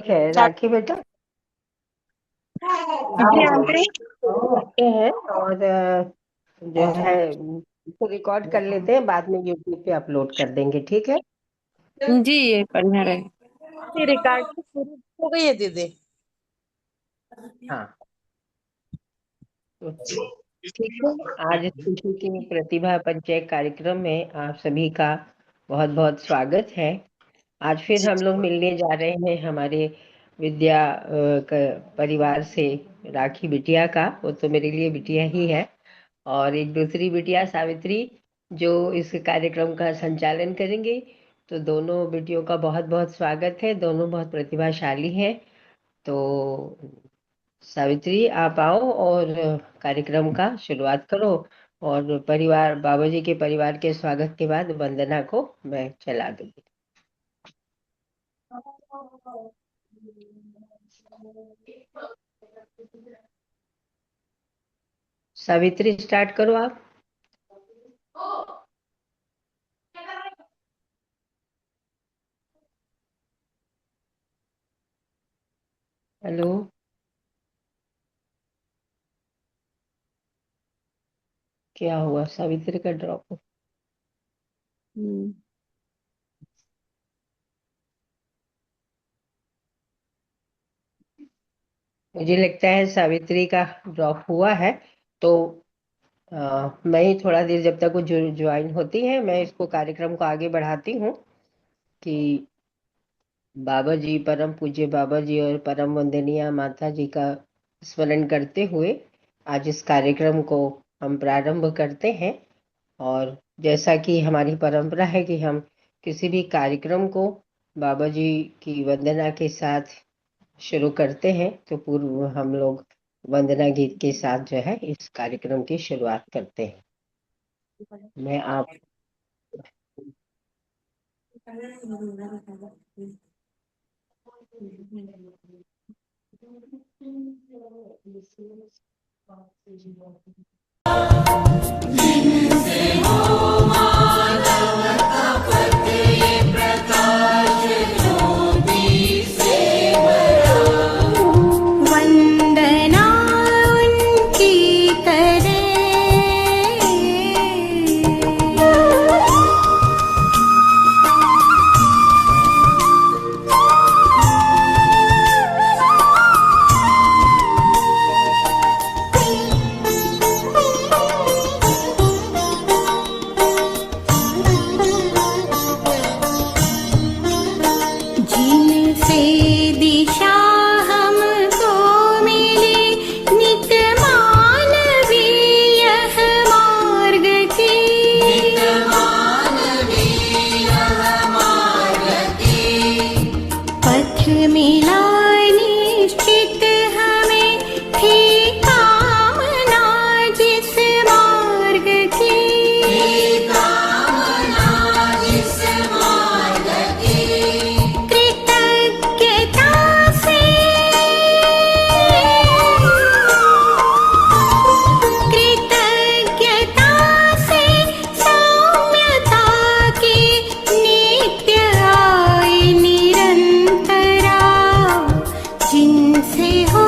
है राखी बेटा। जी आप आंटी। करते हैं और जो है इसको रिकॉर्ड कर लेते हैं, बाद में यूट्यूब पे अपलोड कर देंगे, ठीक है। जी ये बढ़िया रहे। रिकॉर्डिंग पूरी हो गई है दीदी। हाँ, तो ठीक है। आज खुशी के प्रतिभा परिचय कार्यक्रम में आप सभी का बहुत बहुत स्वागत है। आज फिर हम लोग मिलने जा रहे हैं हमारे विद्या परिवार से। राखी बिटिया का, वो तो मेरे लिए बिटिया ही है, और एक दूसरी बिटिया सावित्री जो इस कार्यक्रम का संचालन करेंगे। तो दोनों बेटियों का बहुत बहुत स्वागत है, दोनों बहुत प्रतिभाशाली हैं। तो सावित्री, आप आओ और कार्यक्रम का शुरुआत करो। और परिवार, बाबा जी के परिवार के स्वागत के बाद वंदना को मैं चला दूंगी। सावित्री, स्टार्ट करो आप। हेलो। क्या हुआ, सावित्री का ड्रॉप? हम्म। मुझे लगता है सावित्री का ड्रॉप हुआ है। तो मैं ही थोड़ा देर, जब तक वो ज्वाइन होती है, मैं इसको कार्यक्रम को आगे बढ़ाती हूँ कि बाबा जी, परम पूज्य बाबा जी और परम वंदनीय माता जी का स्मरण करते हुए आज इस कार्यक्रम को हम प्रारंभ करते हैं। और जैसा कि हमारी परंपरा है कि हम किसी भी कार्यक्रम को बाबा जी की वंदना के साथ शुरू करते हैं, तो पूर्व हम लोग वंदना गीत के साथ जो है इस कार्यक्रम की शुरुआत करते हैं। मैं आप वंदना उनकी करें, जिनसे दिशा हमको मिली नित मानवीय मार्ग की, पथ मिला निश्चित हमें थी कामना जिस मार्ग की, कृतज्ञता से कृतज्ञता से सौम्यता की नित्य आए निरंतरा, जिनसे हो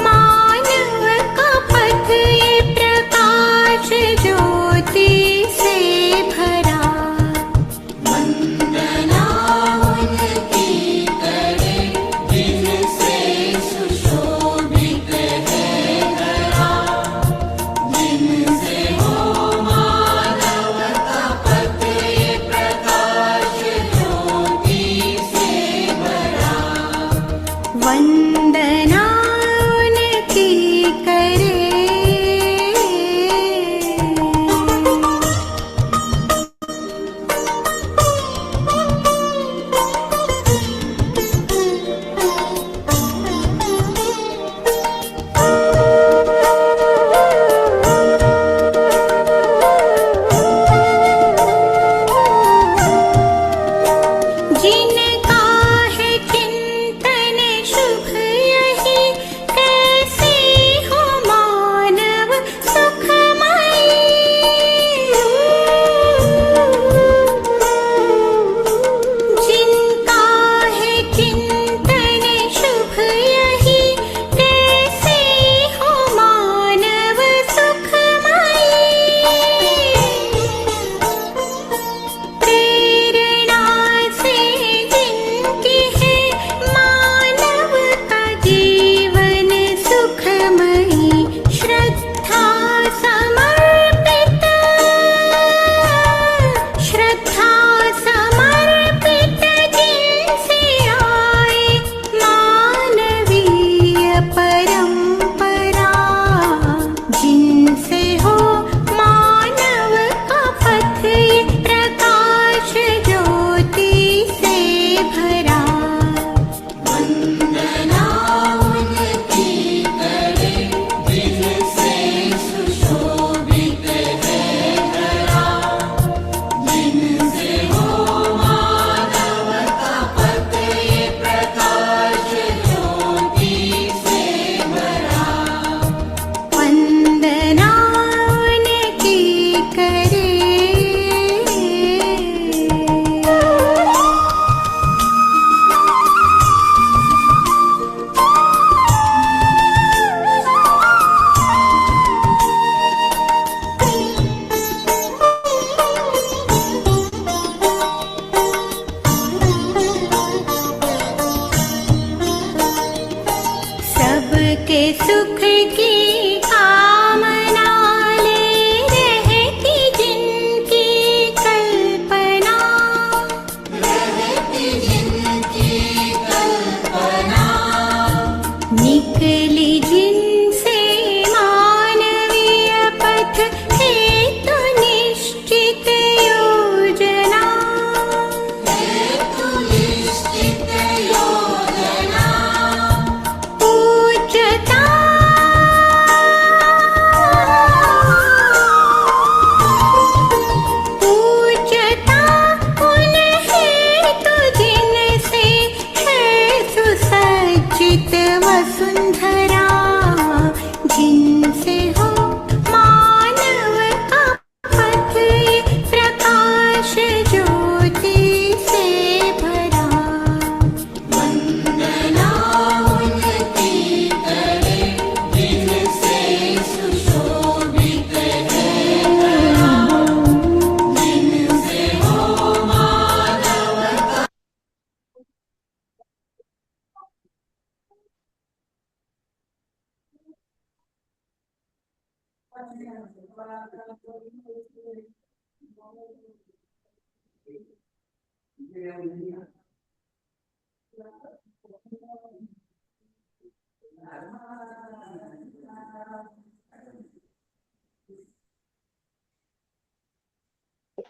मानव का पथ ये प्रकाश ज्योति से भरा। वंदना उनकी करें जिनसे सुशोभित है धरा, जिनसे हो मानव का पथ ये प्रकाश ज्योति से भरा। वंदना उनकी करें। जिनका है चिंतन शुभ के सुख की कामना ले रहती जिनकी कल्पना, रहती जिनकी कल्पना, निकली जिनसे मानवीय पथ हेतु निश्चित योजना, हेतु निश्चित योजना, पूज्यता पूज्यता उन हेतु जिनसे है सुसज्जित वसुंधरा, जिनसे हो मानव का पथ प्रकाश ज्योति से भरा। वंदना उनकी करे जिनसे सुशोभित है धरा, जिनसे हो मानव का।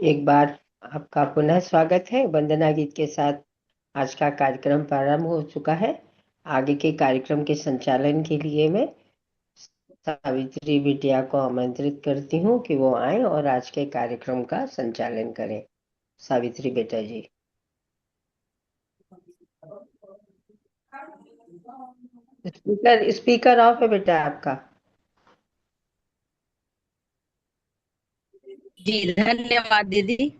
एक बार आपका पुनः स्वागत है। वंदना गीत के साथ आज का कार्यक्रम प्रारंभ हो चुका है। आगे के कार्यक्रम के संचालन के लिए मैं सावित्री बिटिया को आमंत्रित करती हूँ कि वो आए और आज के कार्यक्रम का संचालन करें। सावित्री बेटा जी। स्पीकर स्पीकर ऑफ है बेटा आपका। जी धन्यवाद दीदी।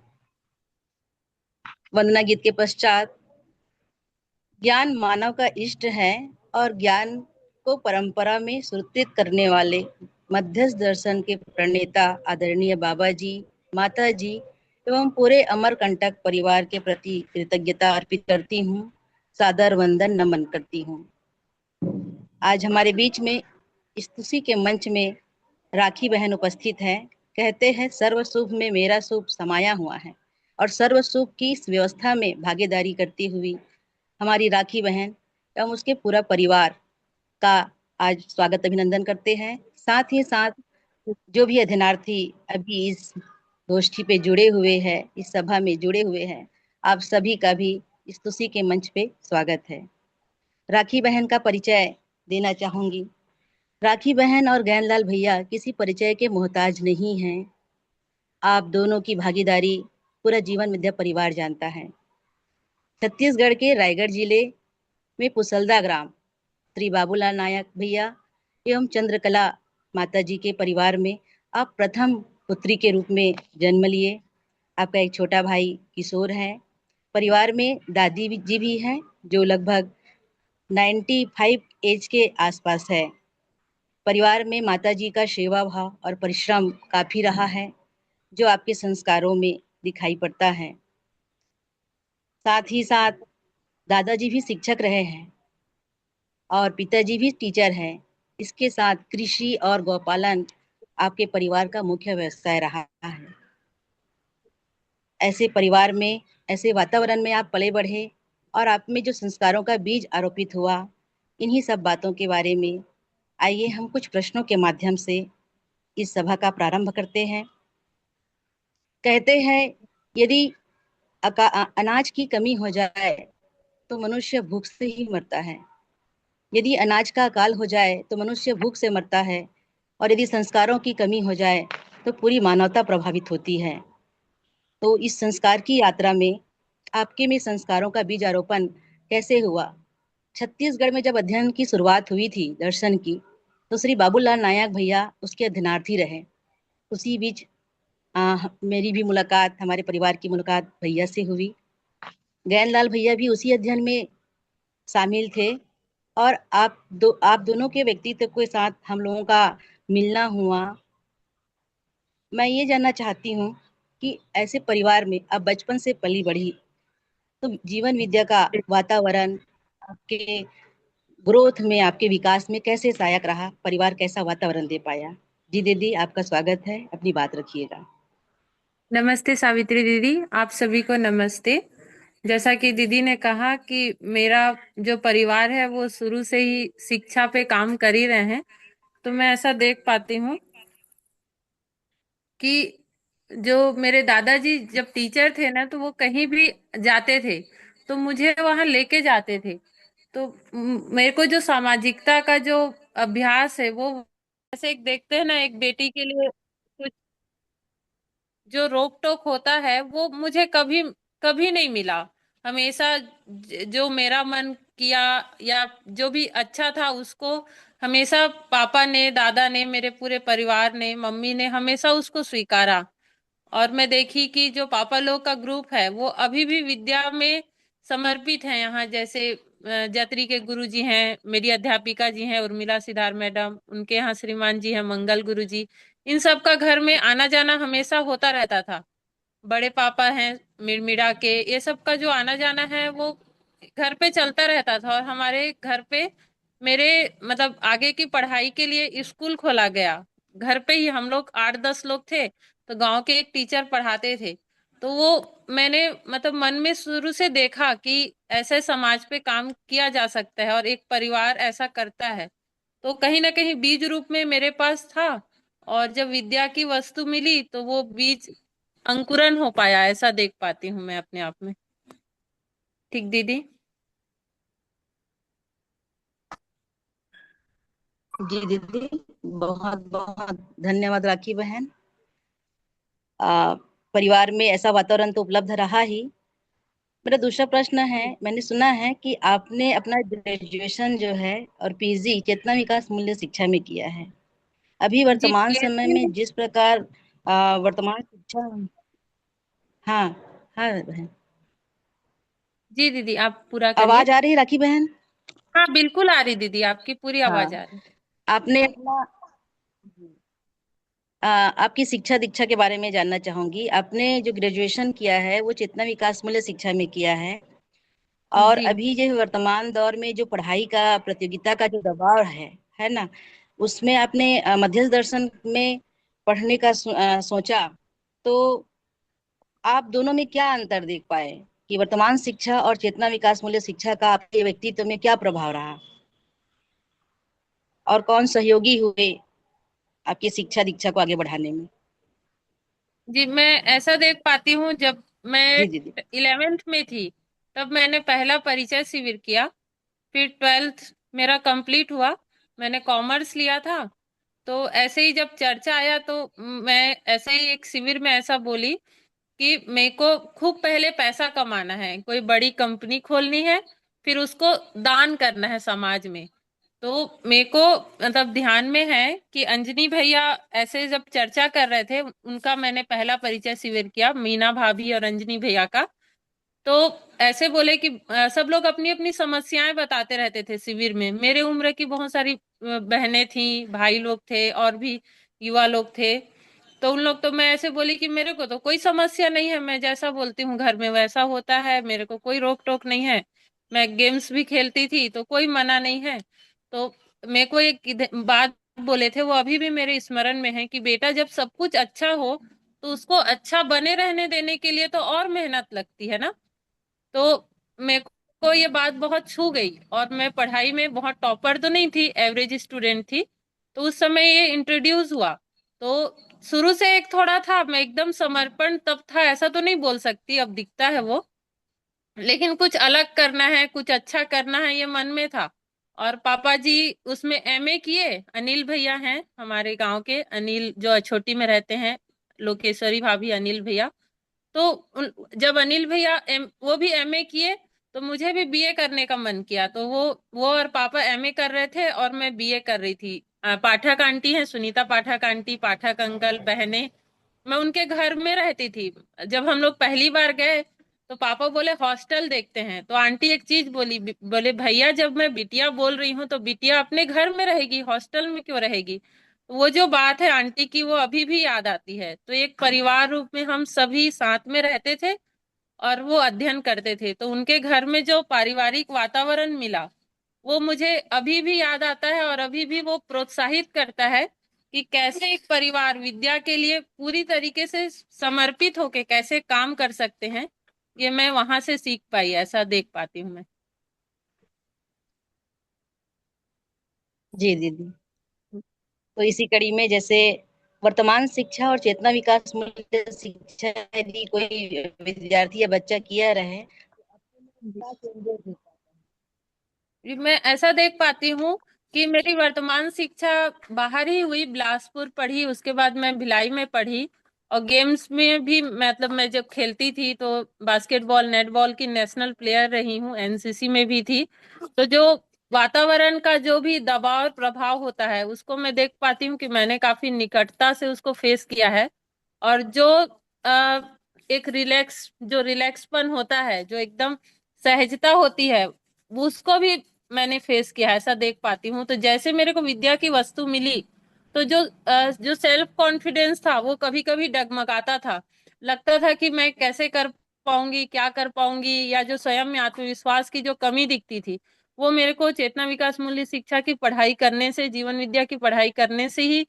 वंदना गीत के पश्चात ज्ञान मानव का इष्ट है और ज्ञान को परंपरा में सुरक्षित करने वाले मध्यस्थ दर्शन के प्रणेता आदरणीय बाबा जी, माता जी एवं पूरे अमरकंटक परिवार के प्रति कृतज्ञता अर्पित करती हूँ, सादर वंदन नमन करती हूँ। आज हमारे बीच में इस खुशी के मंच में राखी बहन उपस्थित है। कहते हैं सर्व शुभ में मेरा शुभ समाया हुआ है और सर्व शुभ की इस व्यवस्था में भागीदारी करती हुई हमारी राखी बहन एवं उसके पूरा परिवार का आज स्वागत अभिनंदन करते हैं। साथ ही साथ जो भी अध्ययनार्थी अभी इस गोष्ठी पे जुड़े हुए हैं, इस सभा में जुड़े हुए हैं, आप सभी का भी इस खुशी के मंच पे स्वागत है। राखी बहन का परिचय देना चाहूंगी। राखी बहन और ज्ञानलाल भैया किसी परिचय के मोहताज नहीं हैं। आप दोनों की भागीदारी पूरा जीवन विद्या परिवार जानता है। छत्तीसगढ़ के रायगढ़ जिले में पुसलदा ग्राम श्री बाबूलाल नायक भैया एवं चंद्रकला माता जी के परिवार में आप प्रथम पुत्री के रूप में जन्म लिए। आपका एक छोटा भाई किशोर है। परिवार में दादी जी भी हैं जो लगभग 95 एज के आसपास है। परिवार में माता जी का सेवा भाव और परिश्रम काफी रहा है जो आपके संस्कारों में दिखाई पड़ता है। साथ ही साथ दादाजी भी शिक्षक रहे हैं और पिताजी भी टीचर हैं। इसके साथ कृषि और गौपालन आपके परिवार का मुख्य व्यवसाय रहा है। ऐसे परिवार में, ऐसे वातावरण में आप पले बढ़े और आप में जो संस्कारों का बीज आरोपित हुआ, इन्हीं सब बातों के बारे में आइए हम कुछ प्रश्नों के माध्यम से इस सभा का प्रारंभ करते हैं। कहते हैं यदि अनाज की कमी हो जाए तो मनुष्य भूख से ही मरता है। यदि अनाज का अकाल हो जाए तो मनुष्य भूख से मरता है और यदि संस्कारों की कमी हो जाए तो पूरी मानवता प्रभावित होती है। तो इस संस्कार की यात्रा में आपके में संस्कारों का बीज आरोपण कैसे हुआ? छत्तीसगढ़ में जब अध्ययन की शुरुआत हुई थी दर्शन की, तो श्री बाबूलाल नायक भैया उसके अध्ययनार्थी रहे। उसी बीच मेरी भी मुलाकात, हमारे परिवार की मुलाकात भैया से हुई। ज्ञानलाल भैया भी उसी अध्ययन में शामिल थे और आप दोनों के व्यक्तित्व के साथ हम लोगों का मिलना हुआ। मैं ये जानना चाहती हूँ कि ऐसे परिवार में आप बचपन से पली बढ़ी, तो जीवन विद्या का वातावरण आपके ग्रोथ में, आपके विकास में कैसे सहायक रहा? परिवार कैसा वातावरण दे पाया? जी दीदी, आपका स्वागत है, अपनी बात रखिएगा। नमस्ते सावित्री दीदी, आप सभी को नमस्ते। जैसा कि दीदी ने कहा कि मेरा जो परिवार है वो शुरू से ही शिक्षा पे काम कर ही रहे हैं, तो मैं ऐसा देख पाती हूँ कि जो मेरे दादाजी जब टीचर थे ना, तो वो कहीं भी जाते थे तो मुझे वहां लेके जाते थे। तो मेरे को जो सामाजिकता का जो अभ्यास है वो, जैसे एक देखते हैं ना, एक बेटी के लिए कुछ जो रोक टोक होता है वो मुझे कभी कभी नहीं मिला। हमेशा जो मेरा मन किया या जो भी अच्छा था उसको हमेशा पापा ने, दादा ने, मेरे पूरे परिवार ने, मम्मी ने हमेशा उसको स्वीकारा। और मैं देखी कि जो पापा लोग का ग्रुप है वो अभी भी विद्या में समर्पित है। यहाँ जैसे जत्री के गुरु जी हैं, मेरी अध्यापिका जी हैं उर्मिला सिद्धार मैडम, उनके यहाँ श्रीमान जी हैं मंगल गुरु जी। इन सब का घर में आना जाना हमेशा होता रहता था। बड़े पापा हैं मिड़मिड़ा के, ये सब का जो आना जाना है वो घर पे चलता रहता था। और हमारे घर पे मेरे मतलब आगे की पढ़ाई के लिए स्कूल खोला गया। घर पे ही हम लोग 8-10 लोग थे, तो गांव के एक टीचर पढ़ाते थे। तो वो मैंने मतलब मन में शुरू से देखा कि ऐसे समाज पे काम किया जा सकता है और एक परिवार ऐसा करता है। तो कहीं ना कहीं बीज रूप में मेरे पास था, और जब विद्या की वस्तु मिली तो वो बीज अंकुरन हो पाया, ऐसा देख पाती हूँ मैं अपने आप में। ठीक दीदी? जी दीदी, बहुत बहुत धन्यवाद राखी बहन। परिवार में ऐसा वातावरण तो उपलब्ध रहा ही। मेरा दूसरा प्रश्न है, मैंने सुना है कि आपने अपना ग्रेजुएशन जो है और पीजी चेतना विकास मूल्य शिक्षा में किया है। अभी जी वर्तमान समय पीएचडी में। में जिस प्रकार वर्तमान शिक्षा, हाँ हाँ बहन, जी दीदी, आप पूरा करिए। आवाज आ रही है राखी बहन? हाँ बिल्कुल आ रही दीदी, आपकी पूरी आवाज आ हाँ, रही। आपने अपना आपकी शिक्षा दीक्षा के बारे में जानना चाहूंगी। आपने जो ग्रेजुएशन किया है वो चेतना विकास मूल्य शिक्षा में किया है, और जी अभी जो वर्तमान दौर में जो पढ़ाई का प्रतियोगिता का जो दबाव है ना, उसमें आपने मध्यस्थ दर्शन में पढ़ने का सोचा, तो आप दोनों में क्या अंतर देख पाए कि वर्तमान शिक्षा और चेतना विकास मूल्य शिक्षा का आपके व्यक्तित्व में क्या प्रभाव रहा, और कौन सहयोगी हुए आपकी शिक्षा दीक्षा को आगे बढ़ाने में? जी, मैं ऐसा देख पाती हूँ, जब मैं जी दीदी। 11th में थी तब मैंने पहला परिचय शिविर किया। फिर 12th मेरा कंप्लीट हुआ, मैंने कॉमर्स लिया था। तो ऐसे ही जब चर्चा आया तो मैं ऐसे ही एक शिविर में ऐसा बोली कि मेरे को खूब पहले पैसा कमाना है, कोई बड़ी कंपनी खोलनी है, फिर उसको दान करना है समाज में। तो मेरे को मतलब ध्यान में है कि अंजनी भैया ऐसे जब चर्चा कर रहे थे, उनका मैंने पहला परिचय शिविर किया, मीना भाभी और अंजनी भैया का। तो ऐसे बोले कि सब लोग अपनी अपनी समस्याएं बताते रहते थे शिविर में। मेरे उम्र की बहुत सारी बहनें थी, भाई लोग थे और भी युवा लोग थे। तो उन लोग, तो मैं ऐसे बोली कि मेरे को तो कोई समस्या नहीं है, मैं जैसा बोलती हूँ घर में वैसा होता है, मेरे को कोई रोक टोक नहीं है। मैं गेम्स भी खेलती थी तो कोई मना नहीं है। तो मेरे को एक बात बोले थे, वो अभी भी मेरे स्मरण में है कि बेटा जब सब कुछ अच्छा हो तो उसको अच्छा बने रहने देने के लिए तो और मेहनत लगती है ना। तो मेरे को ये बात बहुत छू गई, और मैं पढ़ाई में बहुत टॉपर तो नहीं थी, एवरेज स्टूडेंट थी। तो उस समय ये इंट्रोड्यूस हुआ। तो शुरू से एक थोड़ा था, मैं एकदम समर्पण तब था ऐसा तो नहीं बोल सकती, अब दिखता है वो, लेकिन कुछ अलग करना है, कुछ अच्छा करना है, ये मन में था। और पापा जी उसमें एमए किए। अनिल भैया हैं हमारे गांव के, अनिल जो छोटी में रहते हैं, लोकेश्वरी भाभी, अनिल भैया। तो जब अनिल भैया वो भी एमए किए, तो मुझे भी बीए करने का मन किया। तो वो और पापा एमए कर रहे थे और मैं बीए कर रही थी। पाठक आंटी हैं, सुनीता पाठक आंटी, पाठक अंकल, बहनें, मैं उनके घर में रहती थी। जब हम लोग पहली बार गए तो पापा बोले हॉस्टल देखते हैं। तो आंटी एक चीज बोली, बोले भैया जब मैं बिटिया बोल रही हूँ तो बिटिया अपने घर में रहेगी, हॉस्टल में क्यों रहेगी। वो जो बात है आंटी की वो अभी भी याद आती है। तो एक परिवार रूप में हम सभी साथ में रहते थे और वो अध्ययन करते थे। तो उनके घर में जो पारिवारिक वातावरण मिला वो मुझे अभी भी याद आता है और अभी भी वो प्रोत्साहित करता है कि कैसे एक परिवार विद्या के लिए पूरी तरीके से समर्पित होके कैसे काम कर सकते हैं। ये मैं वहां से सीख पाई, ऐसा देख पाती हूँ मैं। जी दीदी। तो इसी कड़ी में जैसे वर्तमान शिक्षा और चेतना विकास मूल्य शिक्षा यदि कोई विद्यार्थी या बच्चा किया रहे, क्या changes दिखता मैं ऐसा देख पाती हूँ कि मेरी वर्तमान शिक्षा बाहर ही हुई, बिलासपुर पढ़ी, उसके बाद मैं भिलाई में पढ़ी। और गेम्स में भी मतलब मैं जब खेलती थी तो बास्केटबॉल नेटबॉल की नेशनल प्लेयर रही हूँ, एनसीसी में भी थी। तो जो वातावरण का जो भी दबाव और प्रभाव होता है उसको मैं देख पाती हूँ कि मैंने काफी निकटता से उसको फेस किया है। और जो आ, एक रिलैक्सपन होता है, जो एकदम सहजता होती है, उसको भी मैंने फेस किया है, ऐसा देख पाती हूँ। तो जैसे मेरे को विद्या की वस्तु मिली तो जो सेल्फ कॉन्फिडेंस था वो कभी कभी डगमगाता था। लगता था कि मैं कैसे कर पाऊंगी, क्या कर पाऊंगी, या जो स्वयं में आत्मविश्वास की जो कमी दिखती थी, वो मेरे को चेतना विकास मूल्य शिक्षा की पढ़ाई करने से, जीवन विद्या की पढ़ाई करने से ही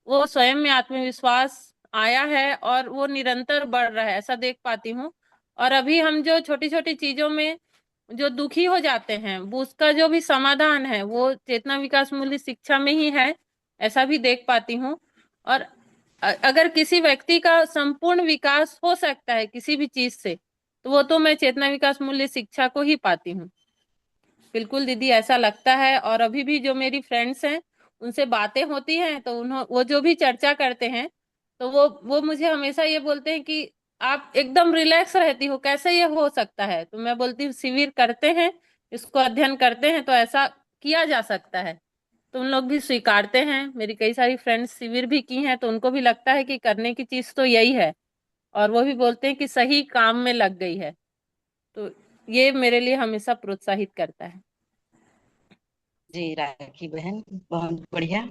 वो स्वयं में आत्मविश्वास आया है और वो निरंतर बढ़ रहा है, ऐसा देख पाती हूँ। और अभी हम जो छोटी छोटी चीजों में जो दुखी हो जाते हैं, वो उसका जो भी समाधान है वो चेतना विकास मूल्य शिक्षा में ही है, ऐसा भी देख पाती हूँ। और अगर किसी व्यक्ति का संपूर्ण विकास हो सकता है किसी भी चीज से, तो वो तो मैं चेतना विकास मूल्य शिक्षा को ही पाती हूँ। बिल्कुल दीदी, ऐसा लगता है। और अभी भी जो मेरी फ्रेंड्स हैं उनसे बातें होती हैं तो वो जो भी चर्चा करते हैं तो वो मुझे हमेशा ये बोलते हैं कि आप एकदम रिलैक्स रहती हो, कैसे ये हो सकता है। तो मैं बोलती हूँ शिविर करते हैं, इसको अध्ययन करते हैं तो ऐसा किया जा सकता है। तो उन लोग भी स्वीकारते हैं। मेरी कई सारी फ्रेंड्स शिविर भी की हैं तो उनको भी लगता है कि करने की चीज तो यही है, और वो भी बोलते हैं कि सही काम में लग गई है। तो ये मेरे लिए हमेशा प्रोत्साहित करता है। जी राखी बहन, बहुत बढ़िया।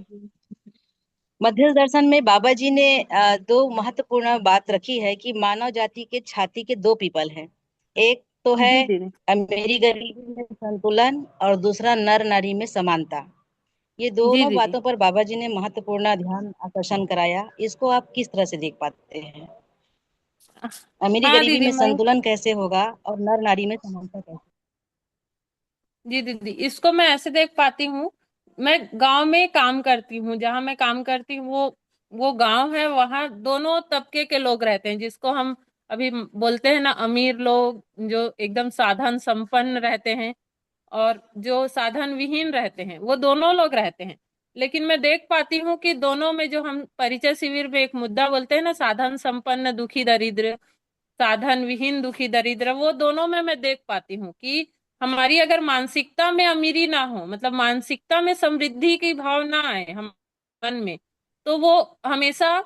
मध्य दर्शन में बाबा जी ने दो महत्वपूर्ण बात रखी है कि मानव जाति के छाती के दो पीपल हैं। एक तो है जी दीदी। अमीरी गरीबी में संतुलन, और दूसरा नर नारी में समानता। ये जी दोनों दीदी। बातों पर बाबा जी ने महत्वपूर्ण ध्यान आकर्षण कराया। इसको आप किस तरह से देख पाते हैं? अमीरी हाँ गरीबी दीदी, में मैं संतुलन कैसे होगा और नर नारी में समानता कैसे? जी दीदी, इसको मैं ऐसे देख पाती हूँ। मैं गांव में काम करती हूँ, जहाँ मैं काम करती हूँ वो गांव है। वहाँ दोनों तबके के लोग रहते हैं, जिसको हम अभी बोलते हैं ना अमीर लोग, जो एकदम साधन संपन्न रहते हैं, और जो साधन विहीन रहते हैं, वो दोनों लोग रहते हैं। लेकिन मैं देख पाती हूँ कि दोनों में जो हम परिचय शिविर में एक मुद्दा बोलते हैं ना, साधन संपन्न दुखी दरिद्र, साधन विहीन दुखी दरिद्र, वो दोनों में मैं देख पाती हूँ कि हमारी अगर मानसिकता में अमीरी ना हो, मतलब मानसिकता में समृद्धि की भाव ना आए हम मन में, तो वो हमेशा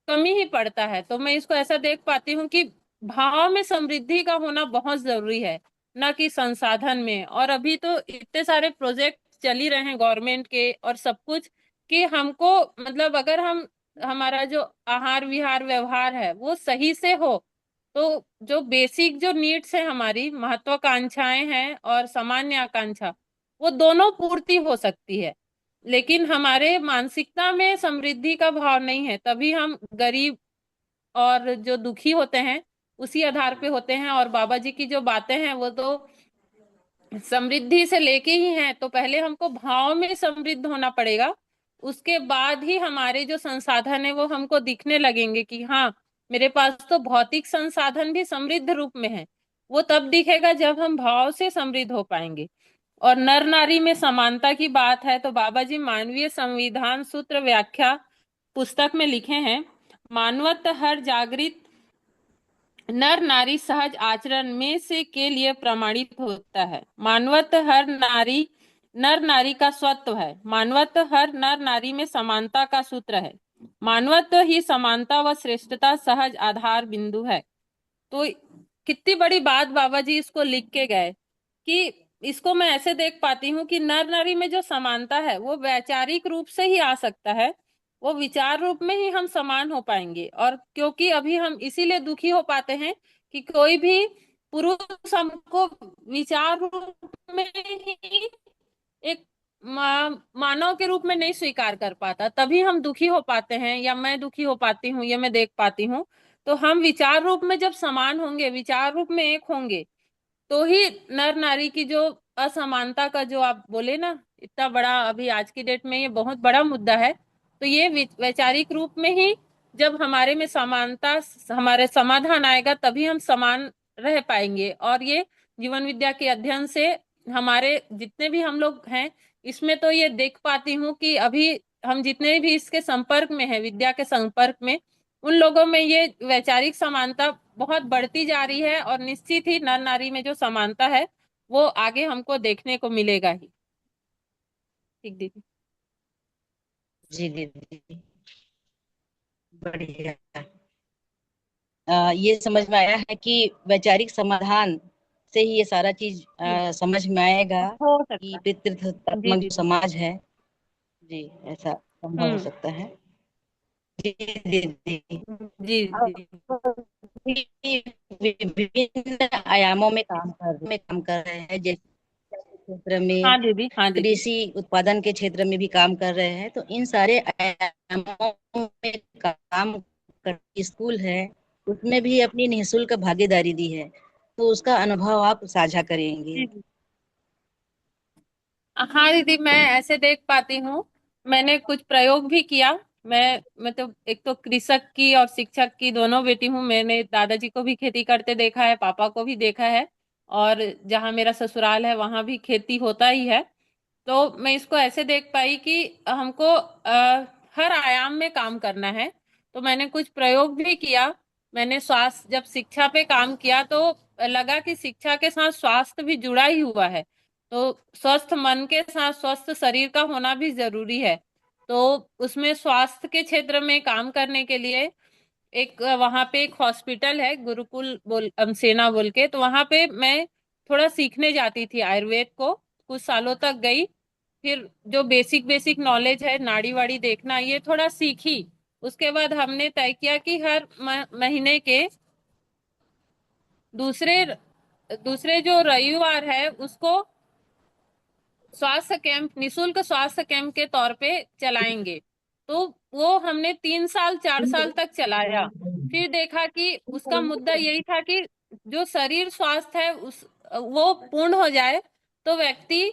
कमी ही पड़ता है। तो मैं इसको ऐसा देख पाती हूँ कि भाव में समृद्धि का होना बहुत जरूरी है, न कि संसाधन में। और अभी तो इतने सारे प्रोजेक्ट चल ही रहे हैं गवर्नमेंट के और सब कुछ, कि हमको मतलब अगर हम हमारा जो आहार विहार व्यवहार है वो सही से हो, तो जो बेसिक जो नीड्स है, हमारी महत्वाकांक्षाएं हैं और सामान्य आकांक्षा, वो दोनों पूर्ति हो सकती है। लेकिन हमारे मानसिकता में समृद्धि का भाव नहीं है, तभी हम गरीब और जो दुखी होते हैं उसी आधार पे होते हैं। और बाबा जी की जो बातें हैं वो तो समृद्धि से लेके ही हैं। तो पहले हमको भाव में समृद्ध होना पड़ेगा, उसके बाद ही हमारे जो संसाधन है वो हमको दिखने लगेंगे कि हाँ, मेरे पास तो भौतिक संसाधन भी समृद्ध रूप में है। वो तब दिखेगा जब हम भाव से समृद्ध हो पाएंगे। और नर नारी में समानता की बात है तो बाबा जी मानवीय संविधान सूत्र व्याख्या पुस्तक में लिखे हैं, मानवत्व हर जागृत नर नारी सहज आचरण में से के लिए प्रमाणित होता है। मानवत्व हर नारी नर नारी का स्वत्व है। मानवत्व हर नर नारी में समानता का सूत्र है। मानवत्व ही समानता व श्रेष्ठता सहज आधार बिंदु है। तो कितनी बड़ी बात बाबा जी इसको लिख के गए कि इसको मैं ऐसे देख पाती हूँ कि नर नारी में जो समानता है वो वैचारिक रूप से ही आ सकता है, वो विचार रूप में ही हम समान हो पाएंगे। और क्योंकि अभी हम इसीलिए दुखी हो पाते हैं कि कोई भी पुरुष हमको विचार रूप में ही एक मानव के रूप में नहीं स्वीकार कर पाता, तभी हम दुखी हो पाते हैं, या मैं दुखी हो पाती हूँ, ये मैं देख पाती हूँ। तो हम विचार रूप में जब समान होंगे, विचार रूप में एक होंगे, तो ही नर नारी की जो असमानता का जो आप बोले ना, इतना बड़ा अभी आज की डेट में ये बहुत बड़ा मुद्दा है। तो ये वैचारिक रूप में ही जब हमारे में समानता, हमारे समाधान आएगा, तभी हम समान रह पाएंगे। और ये जीवन विद्या के अध्ययन से हमारे जितने भी हम लोग हैं, इसमें तो ये देख पाती हूँ कि अभी हम जितने भी इसके संपर्क में हैं, विद्या के संपर्क में, उन लोगों में ये वैचारिक समानता बहुत बढ़ती जा रही है। और निश्चित ही नर नारी में जो समानता है वो आगे हमको देखने को मिलेगा ही। ठीक दीदी। जी दीदी, बढ़िया। ये समझ में आया है कि वैचारिक समाधान से ही ये सारा चीज जी, समझ में आएगा हो कि सकता है। जी पितृत्मक जो दीदी। समाज है, जी, ऐसा संभव हो हम्म। सकता है। जी दीदी, जी अब जी। भी विभिन्न आयामों में काम कर रहे हैं, जैसे क्षेत्र में, हाँ दीदी, हाँ दीदी। कृषि उत्पादन के क्षेत्र में भी काम कर रहे हैं। तो इन सारे आयामों में काम कर, स्कूल है, उसमें भी अपनी निःशुल्क भागीदारी दी है। तो उसका अनुभव आप साझा करेंगे। जी जी। हाँ दीदी, मैं ऐसे देख पाती हूँ। मैंने कुछ प्रयोग भी किया। मैं मतलब एक तो कृषक की और शिक्षक की दोनों बेटी हूँ। मैंने दादाजी को भी खेती करते देखा है, पापा को भी देखा है, और जहाँ मेरा ससुराल है वहां भी खेती होता ही है। तो मैं इसको ऐसे देख पाई कि हमको हर आयाम में काम करना है। तो मैंने कुछ प्रयोग भी किया। मैंने स्वास्थ्य, जब शिक्षा पे काम किया तो लगा कि शिक्षा के साथ स्वास्थ्य भी जुड़ा ही हुआ है। तो स्वस्थ मन के साथ स्वस्थ शरीर का होना भी जरूरी है। तो उसमें स्वास्थ्य के क्षेत्र में काम करने के लिए एक वहां पे एक हॉस्पिटल है, गुरुकुल बोल सेना बोल के, तो वहां पे मैं थोड़ा सीखने जाती थी आयुर्वेद को। कुछ सालों तक गई। फिर जो बेसिक बेसिक नॉलेज है, नाड़ी वाड़ी देखना, ये थोड़ा सीखी। उसके बाद हमने तय किया कि हर महीने के दूसरे दूसरे जो रविवार है उसको स्वास्थ्य कैंप, निशुल्क स्वास्थ्य कैंप के तौर पे चलाएंगे। तो वो हमने 3 साल 4 साल तक चलाया। फिर देखा कि उसका मुद्दा यही था कि जो शरीर स्वास्थ्य है उस वो पूर्ण हो जाए, तो व्यक्ति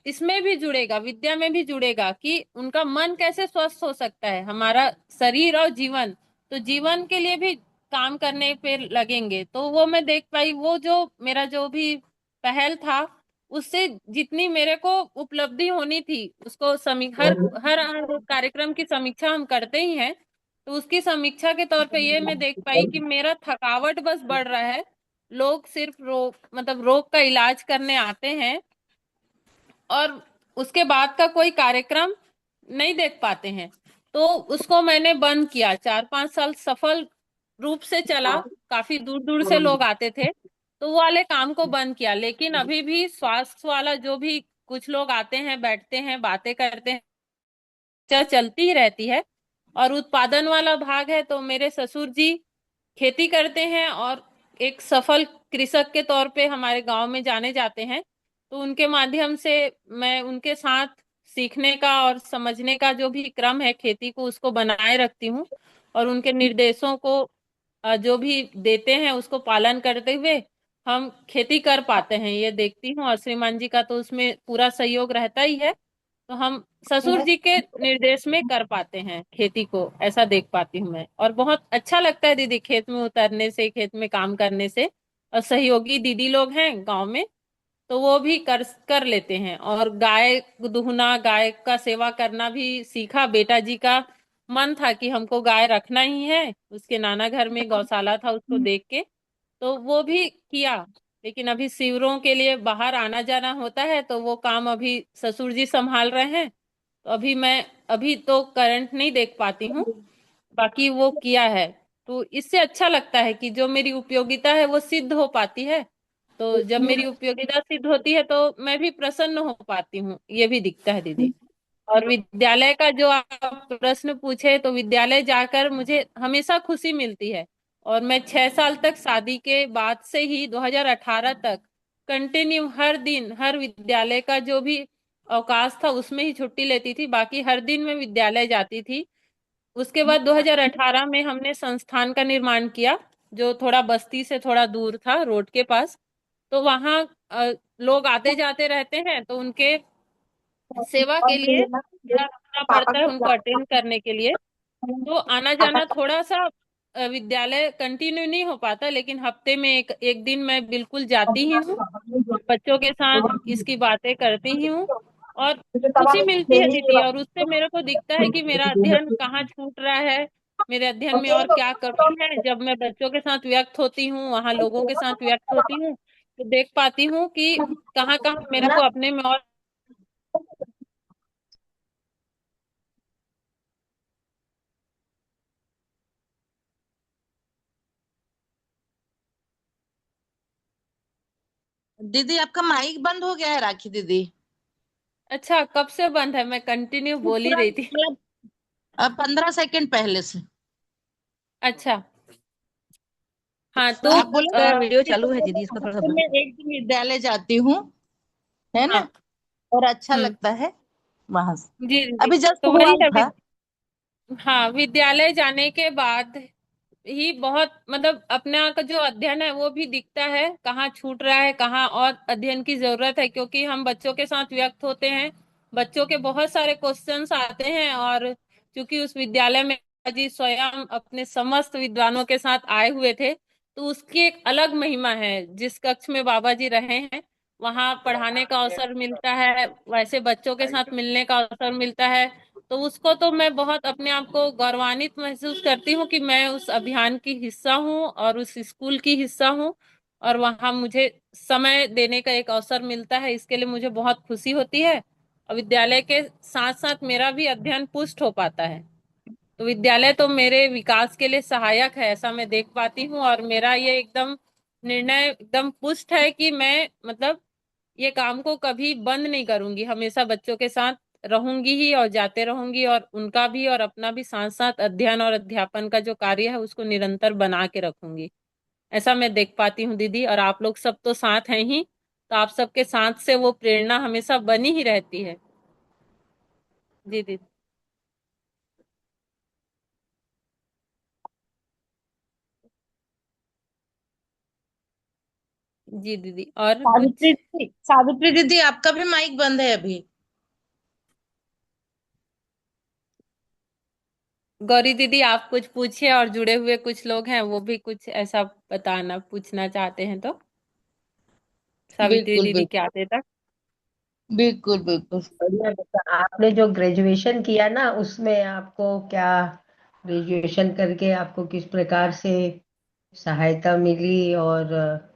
इसमें भी जुड़ेगा, विद्या में भी जुड़ेगा कि उनका मन कैसे स्वस्थ हो सकता है। हमारा शरीर और जीवन, तो जीवन के लिए भी काम करने पे लगेंगे। तो वो मैं देख पाई, वो जो मेरा जो भी पहल था, उससे जितनी मेरे को उपलब्धि होनी थी उसको हर हर कार्यक्रम की समीक्षा हम करते ही हैं। तो उसकी समीक्षा के तौर पे ये मैं देख पाई कि मेरा थकावट बस बढ़ रहा है। लोग सिर्फ रोग का इलाज करने आते हैं, और उसके बाद का कोई कार्यक्रम नहीं देख पाते हैं। तो उसको मैंने बंद किया। 4 5 साल सफल रूप से चला। काफी दूर दूर से लोग आते थे। तो वो वाले काम को बंद किया। लेकिन अभी भी स्वास्थ्य वाला जो भी कुछ लोग आते हैं, बैठते हैं, बातें करते हैं, चलती ही रहती है। और उत्पादन वाला भाग है, तो मेरे ससुर जी खेती करते हैं और एक सफल कृषक के तौर पे हमारे गांव में जाने जाते हैं। तो उनके माध्यम से मैं उनके साथ सीखने का और समझने का जो भी क्रम है खेती को, उसको बनाए रखती हूँ। और उनके निर्देशों को जो भी देते हैं उसको पालन करते हुए हम खेती कर पाते हैं, ये देखती हूँ। और श्रीमान जी का तो उसमें पूरा सहयोग रहता ही है। तो हम ससुर जी के निर्देश में कर पाते हैं खेती को, ऐसा देख पाती हूँ मैं। और बहुत अच्छा लगता है दीदी खेत में उतरने से, खेत में काम करने से। और सहयोगी दीदी लोग हैं गांव में, तो वो भी कर कर लेते हैं। और गाय दुहना, गाय का सेवा करना भी सीखा। बेटा जी का मन था कि हमको गाय रखना ही है, उसके नाना घर में गौशाला था, उसको देख के तो वो भी किया। लेकिन अभी शिविरों के लिए बाहर आना जाना होता है, तो वो काम अभी ससुर जी संभाल रहे हैं। तो अभी तो करंट नहीं देख पाती हूँ। बाकी वो किया है। तो इससे अच्छा लगता है कि जो मेरी उपयोगिता है वो सिद्ध हो पाती है। तो जब मेरी उपयोगिता सिद्ध होती है तो मैं भी प्रसन्न हो पाती हूँ, ये भी दिखता है दीदी। और विद्यालय का जो आप प्रश्न पूछे, तो विद्यालय जाकर मुझे हमेशा खुशी मिलती है। और मैं 6 साल तक, शादी के बाद से ही 2018 तक कंटिन्यू हर दिन हर विद्यालय का जो भी अवकाश था उसमें ही छुट्टी लेती थी, बाकी हर दिन मैं विद्यालय जाती थी। उसके बाद 2018 में हमने संस्थान का निर्माण किया, जो थोड़ा बस्ती से थोड़ा दूर था, रोड के पास। तो वहाँ लोग आते जाते रहते हैं, तो उनके सेवा के लिए रुकना पड़ता है उनको अटेंड करने के लिए। तो आना जाना थोड़ा सा विद्यालय कंटिन्यू नहीं हो पाता, लेकिन हफ्ते में एक एक दिन मैं बिल्कुल जाती ही हूँ, बच्चों के साथ इसकी बातें करती ही हूँ। और खुशी मिलती है दीदी, और उससे मेरे को दिखता है कि मेरा अध्ययन कहाँ छूट रहा है, मेरे अध्ययन में और क्या कमी है। जब मैं बच्चों के साथ व्यक्त होती हूँ, वहाँ लोगों के साथ व्यक्त होती हूँ, तो देख पाती हूँ कि कहाँ कहाँ मेरे को अपने में और। दीदी आपका माइक बंद हो गया है, राखी दीदी। अच्छा, कब से बंद है? मैं कंटिन्यू बोल ही पूरा रही थी। मतलब 15 सेकंड पहले से। अच्छा, हाँ तो आप बोले का वीडियो कि चालू है दीदी, इसको थोड़ा सा हफ्ते बंद। में एक दिन विद्यालय जाती हूँ, है ना, हाँ। और अच्छा हम्म। लगता है वहां से। जी दीदी, अभी जस्ट तो हुआ वही ही है था। हाँ, विद्यालय जाने के बाद ही बहुत मतलब अपना का जो अध्ययन है वो भी दिखता है, कहाँ छूट रहा है, कहाँ और अध्ययन की जरूरत है, क्योंकि हम बच्चों के साथ व्यक्त होते हैं। बच्चों के बहुत सारे क्वेश्चंस आते हैं, और क्योंकि उस विद्यालय में जी स्वयं अपने समस्त विद्वानों के साथ आए हुए थे, तो उसकी एक अलग महिमा है। जिस कक्ष में बाबा जी रहे हैं, वहाँ पढ़ाने का अवसर मिलता है, वैसे बच्चों के साथ मिलने का अवसर मिलता है। तो उसको तो मैं बहुत अपने आप को गौरवान्वित महसूस करती हूँ कि मैं उस अभियान की हिस्सा हूँ और उस स्कूल की हिस्सा हूँ, और वहाँ मुझे समय देने का एक अवसर मिलता है, इसके लिए मुझे बहुत खुशी होती है। और विद्यालय के साथ साथ मेरा भी अध्ययन पुष्ट हो पाता है। तो विद्यालय तो मेरे विकास के लिए सहायक है, ऐसा मैं देख पाती हूँ। और मेरा ये एकदम निर्णय एकदम पुष्ट है कि मैं मतलब ये काम को कभी बंद नहीं करूंगी, हमेशा बच्चों के साथ रहूंगी ही और जाते रहूंगी, और उनका भी और अपना भी साथ साथ अध्ययन और अध्यापन का जो कार्य है उसको निरंतर बना के रखूंगी। ऐसा मैं देख पाती हूँ दीदी, और आप लोग सब तो साथ हैं ही, तो आप सबके साथ से वो प्रेरणा हमेशा बनी ही रहती है। जी दीदी। जी दीदी, और कुछ? सावित्री दीदी आपका भी माइक बंद है अभी। गौरी दीदी, आप कुछ पूछिए, और जुड़े हुए कुछ लोग हैं वो भी कुछ ऐसा बताना पूछना चाहते हैं तो। सावित्री बिल्कुल दीदी बिल्कुल। के आते तक। बिल्कुल बिल्कुल। बढ़िया बेटा, आपने जो ग्रेजुएशन किया ना, उसमें आपको क्या, ग्रेजुएशन करके आपको किस प्रकार से सहायता मिली, और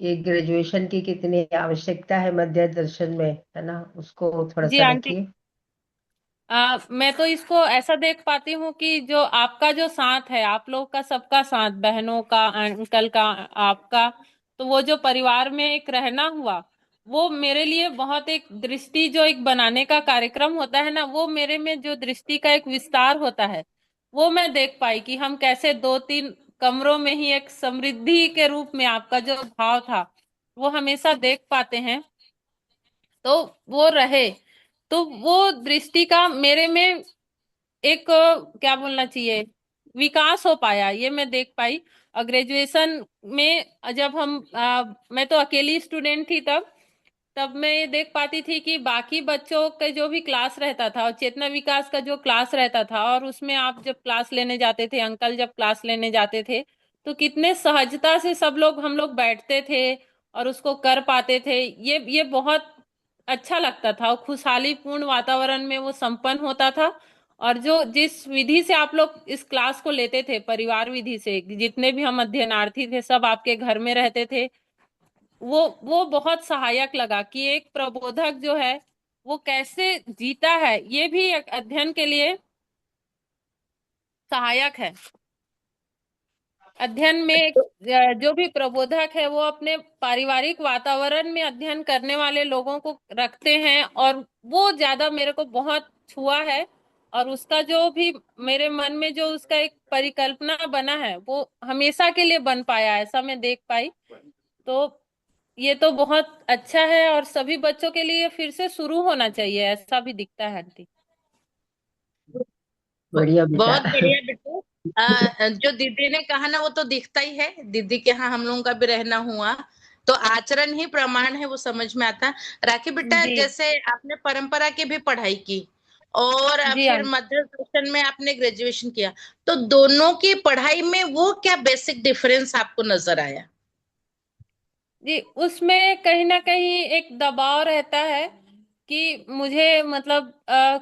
ये ग्रेजुएशन की कितनी आवश्यकता है मध्य दर्शन में, है ना, उसको थोड़ा जी सा आंटी, रखिए। मैं तो इसको ऐसा देख पाती हूँ कि जो आपका जो साथ है, आप लोग का सबका साथ, बहनों का, अंकल का, आपका, तो वो जो परिवार में एक रहना हुआ, वो मेरे लिए बहुत एक दृष्टि जो एक बनाने का कार्यक्रम होता है ना, वो मेरे में जो दृष्टि का एक विस्तार होता है, वो मैं देख पाई कि हम कैसे दो तीन कमरों में ही एक समृद्धि के रूप में आपका जो भाव था वो हमेशा देख पाते हैं। तो वो रहे, तो वो दृष्टि का मेरे में एक क्या बोलना चाहिए, विकास हो पाया, ये मैं देख पाई। और ग्रेजुएशन में जब हम मैं तो अकेली स्टूडेंट थी तब, मैं ये देख पाती थी कि बाकी बच्चों के जो भी क्लास रहता था, और चेतना विकास का जो क्लास रहता था, और उसमें आप जब क्लास लेने जाते थे, अंकल जब क्लास लेने जाते थे, तो कितने सहजता से सब लोग हम लोग बैठते थे और उसको कर पाते थे। ये बहुत अच्छा लगता था, और खुशहाली पूर्ण वातावरण में वो संपन्न होता था। और जो जिस विधि से आप लोग इस क्लास को लेते थे, परिवार विधि से, जितने भी हम अध्ययनार्थी थे सब आपके घर में रहते थे, वो बहुत सहायक लगा कि एक प्रबोधक जो है वो कैसे जीता है, ये भी एक अध्ययन के लिए सहायक है। अध्ययन में जो भी प्रबोधक है वो अपने पारिवारिक वातावरण में अध्ययन करने वाले लोगों को रखते हैं, और वो ज्यादा मेरे को बहुत छुआ है। और उसका जो भी मेरे मन में जो उसका एक परिकल्पना बना है, वो हमेशा के लिए बन पाया, ऐसा मैं देख पाई। तो ये तो बहुत अच्छा है और सभी बच्चों के लिए फिर से शुरू होना चाहिए, ऐसा भी दिखता है आंटी। बढ़िया बेटा। बहुत बढ़िया बेटू। जो दीदी ने कहा ना वो तो दिखता ही है, दीदी के यहाँ हम लोगों का भी रहना हुआ तो आचरण ही प्रमाण है, वो समझ में आता। राखी बेटा, जी जैसे आपने परंपरा की भी पढ़ाई की और जी फिर आंटी। मध्य दर्शन में आपने ग्रेजुएशन किया, तो दोनों की पढ़ाई में वो क्या बेसिक डिफरेंस आपको नजर आया? जी, उसमें कहीं ना कहीं एक दबाव रहता है कि मुझे मतलब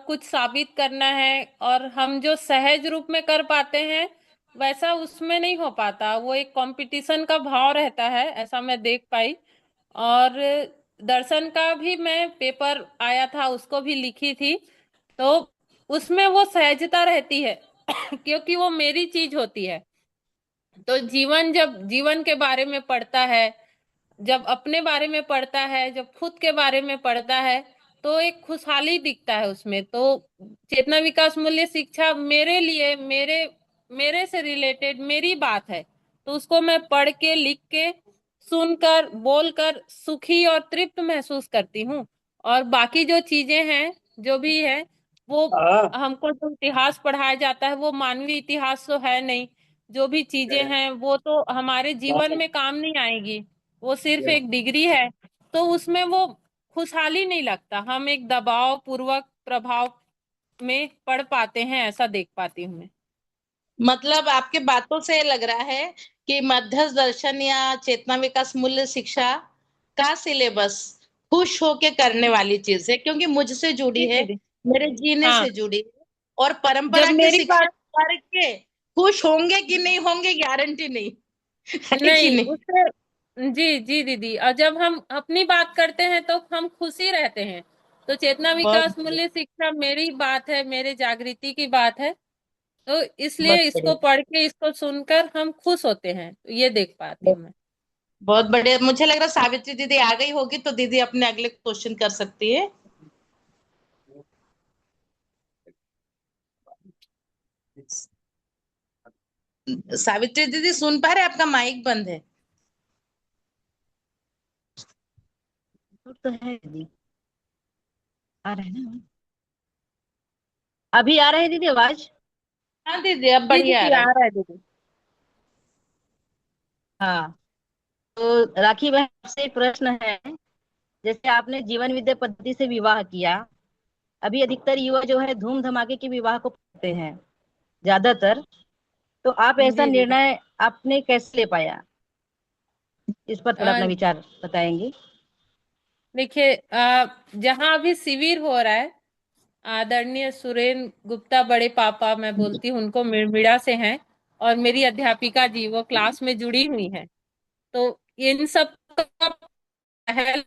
कुछ साबित करना है, और हम जो सहज रूप में कर पाते हैं वैसा उसमें नहीं हो पाता। वो एक कंपटीशन का भाव रहता है, ऐसा मैं देख पाई। और दर्शन का भी मैं पेपर आया था, उसको भी लिखी थी। तो उसमें वो सहजता रहती है क्योंकि वो मेरी चीज होती है। तो जीवन, जब जीवन के बारे में पढ़ता है, जब अपने बारे में पढ़ता है, जब खुद के बारे में पढ़ता है, तो एक खुशहाली दिखता है उसमें। तो चेतना विकास मूल्य शिक्षा मेरे लिए, मेरे से रिलेटेड मेरी बात है। तो उसको मैं पढ़ के, लिख के, सुनकर, बोलकर सुखी और तृप्त महसूस करती हूँ। और बाकी जो चीजें हैं, जो भी है, वो हाँ। हमको जो इतिहास पढ़ाया जाता है वो मानवीय इतिहास तो है नहीं। जो भी चीजें हैं वो तो हमारे जीवन में काम नहीं आएगी, वो सिर्फ एक डिग्री है। तो उसमें वो खुशहाली नहीं लगता, हम एक दबाव पूर्वक प्रभाव में पढ़ पाते हैं, ऐसा देख पाती हूँ मैं। मतलब आपके बातों से लग रहा है कि मध्यस्थ दर्शन या चेतना विकास मूल्य शिक्षा का सिलेबस खुश होके करने वाली चीज है, क्योंकि मुझसे जुड़ी जी है, दीदी। मेरे जीने हाँ, से जुड़ी है। और जब परंपरा की मेरी शिक्षा बात, पढ़ के खुश होंगे कि नहीं होंगे गारंटी नहीं है कि नहीं नहीं? उससे, जी जी दीदी, और जब हम अपनी बात करते हैं तो हम खुशी रहते हैं। तो चेतना बहुत विकास बढ़िया, मूल्य शिक्षा मेरी बात है, मेरे जागृति की बात है। तो बहुत इसलिए इसको बढ़िया, पढ़ के, इसको सुनकर हम खुश होते हैं, तो ये देख पाती हूँ मैं। बहुत बढ़िया। मुझे लग रहा है सावित्री दीदी आ गई होगी, तो दीदी अपने अगले क्वेश्चन कर सकती है। सावित्री दीदी सुन पा रहे? आपका माइक बंद है। तो है दीदी, आ रहे हैं ना, अभी आ रहे हैं दीदी आवाज। हाँ दीदी, अब जी बढ़िया आ दीदी, रहा आ है। रहा है दीदी। हाँ, तो राखी बहन से एक प्रश्न है। जैसे आपने जीवन विद्या पद्धति से विवाह किया, अभी अधिकतर युवा जो है धूम धमाके के विवाह को करते हैं ज्यादातर, तो आप ऐसा जी दीदी। निर्णय आपने कैसे ले पाया, इस पर थोड़ा अपना अ, विचार बताएंगे। देखिए, जहाँ अभी शिविर हो रहा है, आदरणीय सुरेन गुप्ता बड़े पापा मैं बोलती हूँ उनको, मिड़मिड़ा से हैं। और मेरी अध्यापिका जी वो क्लास में जुड़ी हुई हैं। तो इन सब का पहल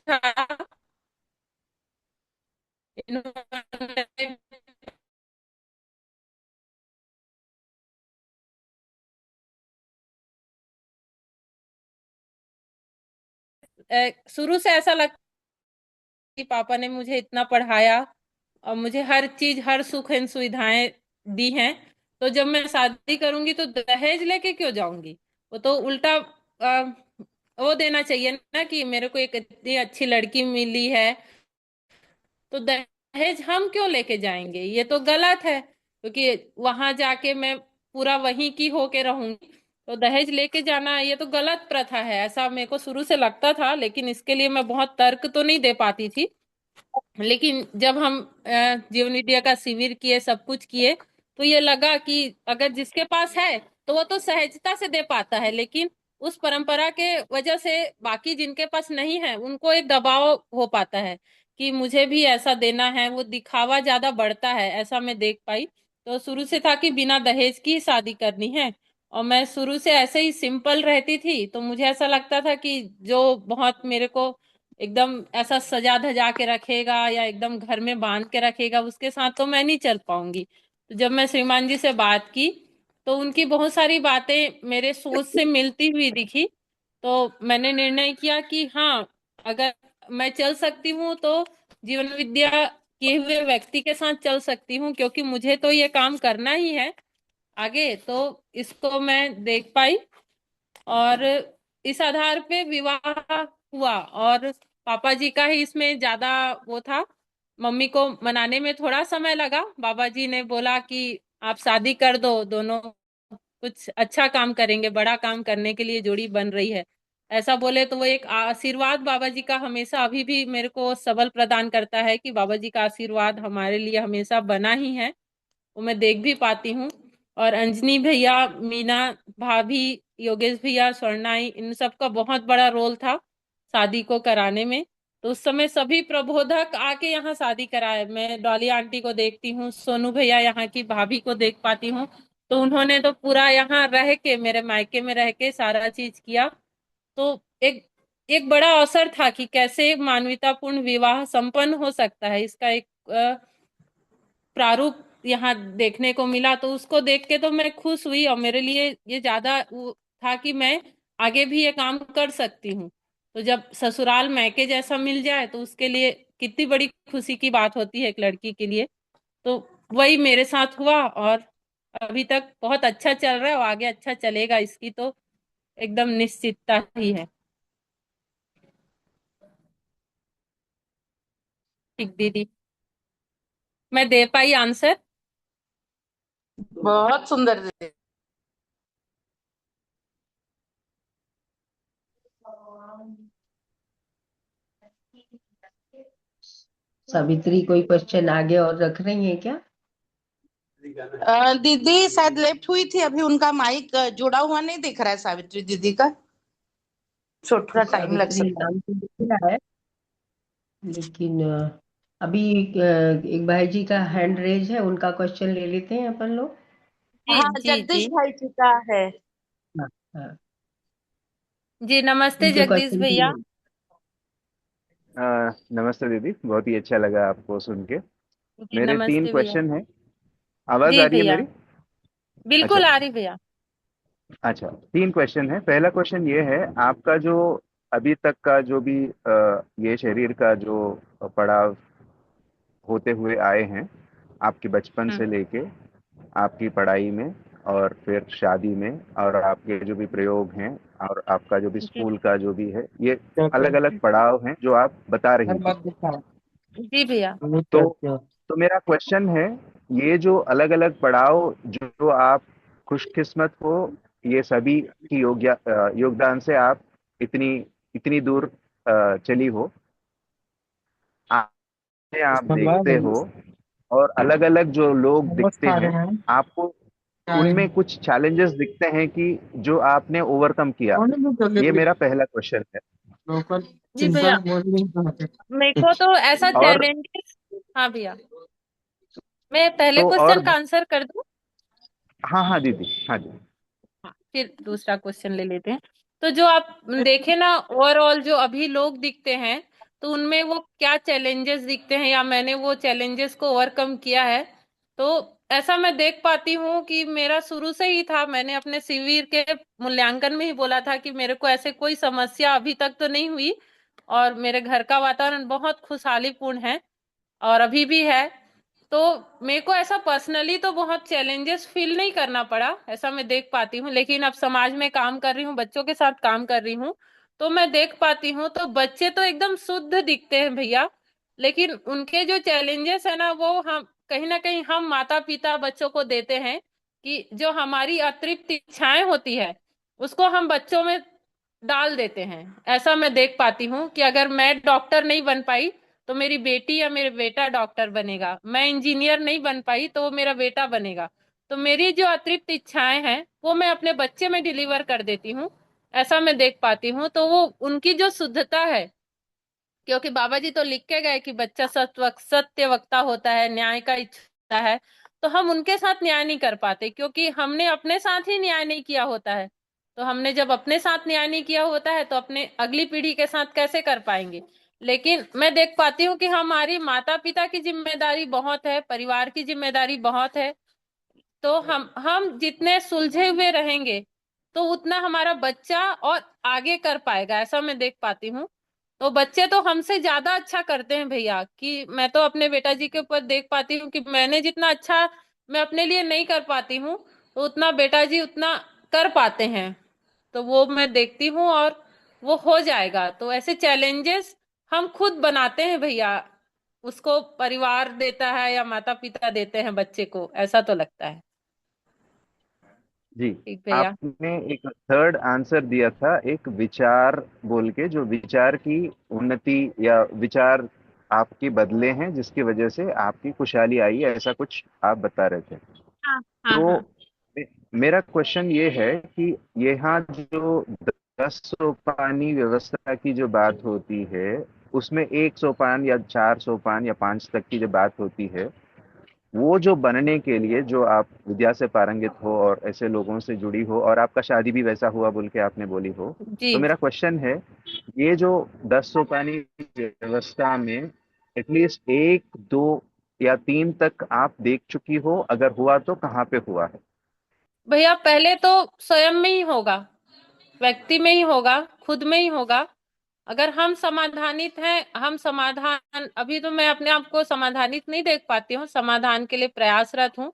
था, इन्होंने शुरू से ऐसा लगता कि पापा ने मुझे इतना पढ़ाया और मुझे हर चीज, हर सुख एवं सुविधाएं दी हैं। तो जब मैं शादी करूंगी तो दहेज लेके क्यों जाऊंगी? वो तो उल्टा वो देना चाहिए ना कि मेरे को एक इतनी अच्छी लड़की मिली है, तो दहेज हम क्यों लेके जाएंगे? ये तो गलत है, क्योंकि वहां जाके मैं पूरा वहीं की होके रहूंगी। तो दहेज लेके जाना ये तो गलत प्रथा है, ऐसा मेरे को शुरू से लगता था। लेकिन इसके लिए मैं बहुत तर्क तो नहीं दे पाती थी। लेकिन जब हम जीवन विद्या का शिविर किए, सब कुछ किए, तो ये लगा कि अगर जिसके पास है तो वो तो सहजता से दे पाता है, लेकिन उस परंपरा के वजह से बाकी जिनके पास नहीं है उनको एक दबाव हो पाता है कि मुझे भी ऐसा देना है, वो दिखावा ज्यादा बढ़ता है, ऐसा मैं देख पाई। तो शुरू से था कि बिना दहेज की ही शादी करनी है। और मैं शुरू से ऐसे ही सिंपल रहती थी, तो मुझे ऐसा लगता था कि जो बहुत मेरे को एकदम ऐसा सजा धजा के रखेगा या एकदम घर में बांध के रखेगा, उसके साथ तो मैं नहीं चल पाऊंगी। तो जब मैं श्रीमान जी से बात की, तो उनकी बहुत सारी बातें मेरे सोच से मिलती हुई दिखी। तो मैंने निर्णय किया कि हाँ, अगर मैं चल सकती हूँ तो जीवन विद्या किए हुए व्यक्ति के साथ चल सकती हूँ, क्योंकि मुझे तो ये काम करना ही है आगे। तो इसको मैं देख पाई और इस आधार पे विवाह हुआ। और पापा जी का ही इसमें ज्यादा वो था, मम्मी को मनाने में थोड़ा समय लगा। बाबा जी ने बोला कि आप शादी कर दो, दोनों कुछ अच्छा काम करेंगे, बड़ा काम करने के लिए जोड़ी बन रही है, ऐसा बोले। तो वो एक आशीर्वाद बाबा जी का हमेशा अभी भी मेरे को सबल प्रदान करता है कि बाबा जी का आशीर्वाद हमारे लिए हमेशा बना ही है, वो मैं देख भी पाती हूँ। और अंजनी भैया, मीना भाभी, योगेश भैया, स्वर्णाई, इन सब का बहुत बड़ा रोल था शादी को कराने में। तो उस समय सभी प्रबोधक आके यहाँ शादी कराए। मैं डॉली आंटी को देखती हूँ, सोनू भैया यहाँ की भाभी को देख पाती हूँ। तो उन्होंने तो पूरा यहाँ रह के, मेरे मायके में रह के सारा चीज किया। तो एक एक बड़ा अवसर था कि कैसे मानवतापूर्ण विवाह संपन्न हो सकता है, इसका एक प्रारूप यहाँ देखने को मिला। तो उसको देख के तो मैं खुश हुई, और मेरे लिए ये ज्यादा था कि मैं आगे भी ये काम कर सकती हूँ। तो जब ससुराल मैके जैसा मिल जाए तो उसके लिए कितनी बड़ी खुशी की बात होती है एक लड़की के लिए। तो वही मेरे साथ हुआ, और अभी तक बहुत अच्छा चल रहा है और आगे अच्छा चलेगा, इसकी तो एकदम निश्चितता ही है। ठीक दीदी, मैं दे पाई आंसर? बहुत सुंदर दीदी। सावित्री, कोई क्वेश्चन आगे और रख रही है क्या? दीदी शायद लेफ्ट हुई थी अभी, उनका माइक जुड़ा हुआ नहीं दिख रहा है सावित्री दीदी का, थोड़ा टाइम लग सावित्री सकता है। नाम तो दिख रहा है, लेकिन अभी एक भाई जी का हैंड रेज है, उनका क्वेश्चन ले लेते हैं अपन लोग। जी हाँ, जी जगदीश जी। भाई जी का है। हाँ हाँ, जी नमस्ते उनके जगदीश क्वेश्चन भैया। की। नमस्ते दीदी, बहुत ही अच्छा लगा आपको सुन के। जी मेरे तीन नमस्ते भैया। क्वेश्चन हैं। आवाज जी आ रही है भैया, मेरी? अच्छा, बिल्कुल आ रही भैया। अच्छा, तीन क्वेश्चन है। पहला क्वेश्चन ये है, आपका जो अभी तक का जो भी ये शरीर का जो पड़ाव होते हुए आए हैं, आपके बचपन हम्म। से लेके आपकी पढ़ाई में, और फिर शादी में, और आपके जो भी प्रयोग हैं, और आपका जो भी जी स्कूल का जो भी है, ये अलग अलग पड़ाव हैं जो आप बता रही थी। जी भैया। तो तो मेरा क्वेश्चन है, ये जो अलग अलग पड़ाव जो आप खुशकिस्मत हो, ये सभी की योगदान से आप इतनी इतनी दूर चली हो, आप देखते हो, और अलग अलग जो लोग दिखते हैं आपको, उनमें कुछ चैलेंजेस दिखते हैं कि जो आपने ओवरकम किया। ये मेरा पहला क्वेश्चन है। जी भैया, मेरे को तो ऐसा और चैलेंजेस, हाँ भैया, मैं पहले तो क्वेश्चन और का आंसर कर दूं। हाँ हाँ दीदी, हाँ जी। हाँ, फिर दूसरा क्वेश्चन ले लेते हैं। तो जो आप देखे ना, ओवरऑल जो अभी लोग दिखते हैं, तो उनमें वो क्या चैलेंजेस दिखते हैं, या मैंने वो चैलेंजेस को ओवरकम किया है। तो ऐसा मैं देख पाती हूँ कि मेरा शुरू से ही था, मैंने अपने शिविर के मूल्यांकन में ही बोला था कि मेरे को ऐसे कोई समस्या अभी तक तो नहीं हुई, और मेरे घर का वातावरण बहुत खुशहालीपूर्ण है और अभी भी है। तो मेरे को ऐसा पर्सनली तो बहुत चैलेंजेस फील नहीं करना पड़ा, ऐसा मैं देख पाती हूँ। लेकिन अब समाज में काम कर रही हूँ, बच्चों के साथ काम कर रही हूँ, तो मैं देख पाती हूँ, तो बच्चे तो एकदम शुद्ध दिखते हैं भैया। लेकिन उनके जो चैलेंजेस है ना, वो हम कहीं ना कहीं हम माता पिता बच्चों को देते हैं, कि जो हमारी अतृप्त इच्छाएं होती है उसको हम बच्चों में डाल देते हैं। ऐसा मैं देख पाती हूँ कि अगर मैं डॉक्टर नहीं बन पाई तो मेरी बेटी या मेरे बेटा डॉक्टर बनेगा, मैं इंजीनियर नहीं बन पाई तो वो मेरा बेटा बनेगा। तो मेरी जो अतृप्त इच्छाएं हैं वो मैं अपने बच्चे में डिलीवर कर देती हूँ, ऐसा मैं देख पाती हूँ। तो वो उनकी जो शुद्धता है, क्योंकि बाबा जी तो लिख के गए कि बच्चा सत्य वक्ता होता है, न्याय का इच्छा है। तो हम उनके साथ न्याय नहीं कर पाते, क्योंकि हमने अपने साथ ही न्याय नहीं किया होता है। तो हमने जब अपने साथ न्याय नहीं किया होता है तो अपने अगली पीढ़ी के साथ कैसे कर पाएंगे। लेकिन मैं देख पाती हूँ कि हमारी माता पिता की जिम्मेदारी बहुत है, परिवार की जिम्मेदारी बहुत है। तो हम जितने सुलझे हुए रहेंगे तो उतना हमारा बच्चा और आगे कर पाएगा, ऐसा मैं देख पाती हूँ। तो बच्चे तो हमसे ज्यादा अच्छा करते हैं भैया, कि मैं तो अपने बेटा जी के ऊपर देख पाती हूँ कि मैंने जितना अच्छा मैं अपने लिए नहीं कर पाती हूँ, तो उतना बेटा जी उतना कर पाते हैं। तो वो मैं देखती हूँ, और वो हो जाएगा। तो ऐसे चैलेंजेस हम खुद बनाते हैं भैया, उसको परिवार देता है या माता पिता देते हैं बच्चे को, ऐसा तो लगता है। जी। ठीक भैया। आपने एक थर्ड आंसर दिया था, एक विचार बोल के, जो विचार की उन्नति या विचार आपके बदले हैं जिसकी वजह से आपकी खुशहाली आई है, ऐसा कुछ आप बता रहे थे। हाँ हाँ तो हाँ। मेरा क्वेश्चन ये है कि यहाँ जो 10 सोपानी व्यवस्था की जो बात होती है, उसमें 1 सोपान या 4 सोपान या 5 तक की जो बात होती है, वो जो बनने के लिए, जो आप विद्या से पारंगित हो और ऐसे लोगों से जुड़ी हो और आपका शादी भी वैसा हुआ बोल के आपने बोली हो, जी तो मेरा जी। क्वेश्चन है, ये जो 10 सोपानी व्यवस्था में एटलीस्ट 1 2 या 3 तक आप देख चुकी हो? अगर हुआ तो कहाँ पे हुआ है? भैया पहले तो स्वयं में ही होगा, व्यक्ति में ही होगा, खुद में ही होगा। अगर हम समाधानित हैं, हम समाधान, अभी तो मैं अपने आप को समाधानित नहीं देख पाती हूँ, समाधान के लिए प्रयासरत हूँ,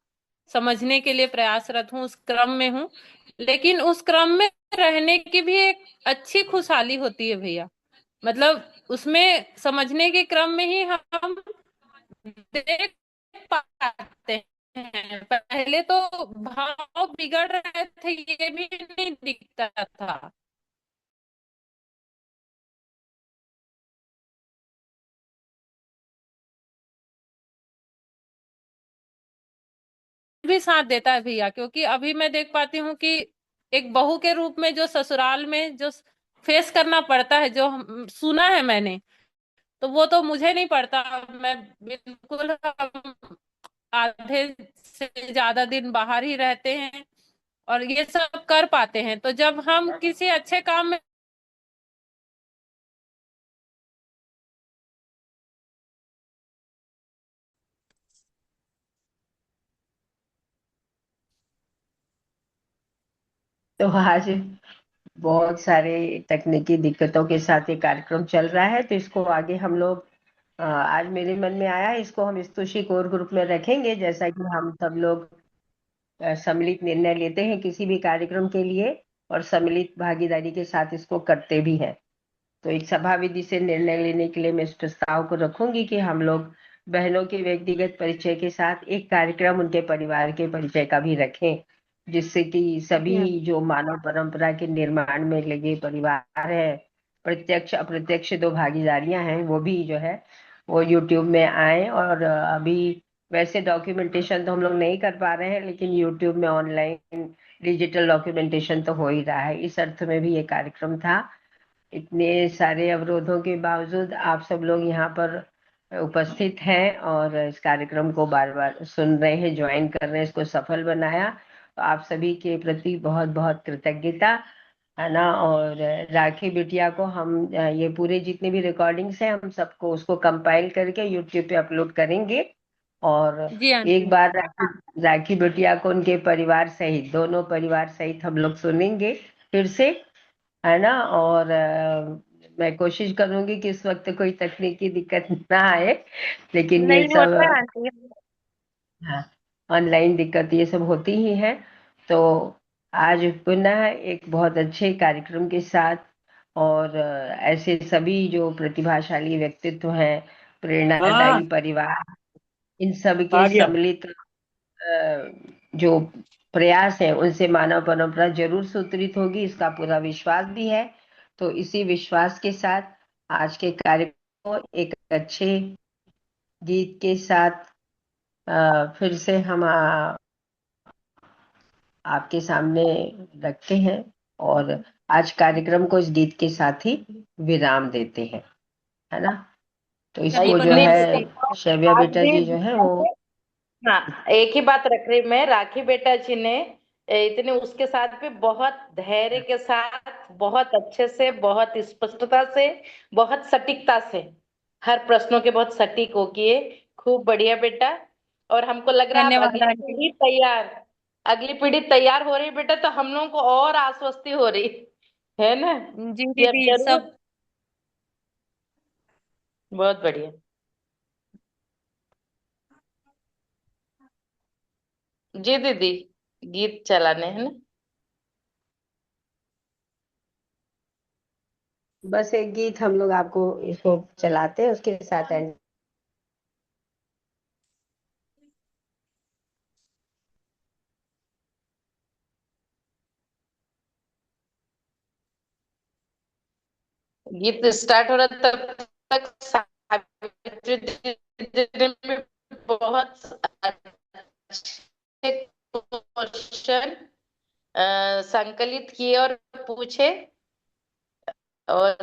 समझने के लिए प्रयासरत हूँ, उस क्रम में हूँ। लेकिन उस क्रम में रहने की भी एक अच्छी खुशहाली होती है भैया। मतलब उसमें समझने के क्रम में ही हम देख पाते हैं। पहले तो भाव बिगड़ रहे थे, ये भी नहीं दिखता था। भी साथ देता है भैया, क्योंकि अभी मैं देख पाती हूँ कि एक बहू के रूप में जो ससुराल में जो फेस करना पड़ता है, जो सुना है मैंने, तो वो तो मुझे नहीं पड़ता। मैं बिल्कुल, हम आधे से ज्यादा दिन बाहर ही रहते हैं और ये सब कर पाते हैं। तो जब हम किसी अच्छे काम में तो आज बहुत सारे तकनीकी दिक्कतों के साथ ये कार्यक्रम चल रहा है, तो इसको आगे हम लोग आज मेरे मन में आया है, इसको हम स्तुति कोर ग्रुप में रखेंगे। जैसा कि हम सब लोग सम्मिलित निर्णय लेते हैं किसी भी कार्यक्रम के लिए, और सम्मिलित भागीदारी के साथ इसको करते भी हैं। तो एक सभा विधि से निर्णय लेने के लिए मैं इस प्रस्ताव को रखूंगी कि हम लोग बहनों के व्यक्तिगत परिचय के साथ एक कार्यक्रम उनके परिवार के परिचय का भी रखें, जिससे कि जी हाँ। सभी जो मानव परंपरा के निर्माण में लगे परिवार है, प्रत्यक्ष अप्रत्यक्ष दो भागीदारियां हैं, वो भी जो है वो यूट्यूब में आए। और अभी वैसे डॉक्यूमेंटेशन तो हम लोग नहीं कर पा रहे हैं, लेकिन यूट्यूब में ऑनलाइन डिजिटल डॉक्यूमेंटेशन तो हो ही रहा है। इस अर्थ में भी ये कार्यक्रम था। इतने सारे अवरोधों के बावजूद आप सब लोग यहाँ पर उपस्थित हैं और इस कार्यक्रम को बार बार सुन रहे हैं, ज्वाइन कर रहे हैं, इसको सफल बनाया। तो आप सभी के प्रति बहुत बहुत कृतज्ञता है ना। और राखी बिटिया को हम ये पूरे जितने भी रिकॉर्डिंग्स हैं, हम सबको उसको कंपाइल करके यूट्यूब पे अपलोड करेंगे। और जी एक आंटी। बार राखी बिटिया को उनके परिवार सहित, दोनों परिवार सहित हम लोग सुनेंगे फिर से, है ना। और मैं कोशिश करूंगी कि इस वक्त कोई तकनीकी दिक्कत ना आए, लेकिन ये नहीं होता है सब आंटी। हाँ, ऑनलाइन दिक्कत ये सब होती ही है। तो आज पुनः एक बहुत अच्छे कार्यक्रम के साथ, और ऐसे सभी जो प्रतिभाशाली व्यक्तित्व हैं, प्रेरणादायी परिवार, इन सब के आ गया। सम्मिलित जो प्रयास है, उनसे मानव परंपरा जरूर सुदृढ़ होगी, इसका पूरा विश्वास भी है। तो इसी विश्वास के साथ आज के कार्यक्रम को एक अच्छे गीत के साथ फिर से हम आपके सामने रखते हैं, और आज कार्यक्रम को इस गीत के साथ ही विराम देते हैं, है ना। तो इसको चलिए जो नहीं है ठीक। शैव्या आज बेटा भी, जी जो है वो, हाँ, एक ही बात रख रही मैं, राखी बेटा जी ने इतने उसके साथ भी बहुत धैर्य के साथ, बहुत अच्छे से, बहुत स्पष्टता से, बहुत सटीकता से हर प्रश्नों के बहुत सटीक हो किए। खूब बढ़िया बेटा। और हमको लग रहा है अब धन्यवाद अगली आंटी। पीढ़ी तैयार, अगली पीढ़ी तैयार हो रही बेटा, तो हम लोगों को और आश्वस्ति हो रही है ना, जी कि अब दीदी जरूर। सब। बहुत बढ़िया। जी दीदी, गीत चलाने हैं ना। बस एक गीत हम लोग आपको इसको चलाते हैं, उसके साथ एंड। गीत स्टार्ट हो रहा तब तक सावित्री दीदी ने बहुत अच्छे क्वेश्चन संकलित किए और पूछे, और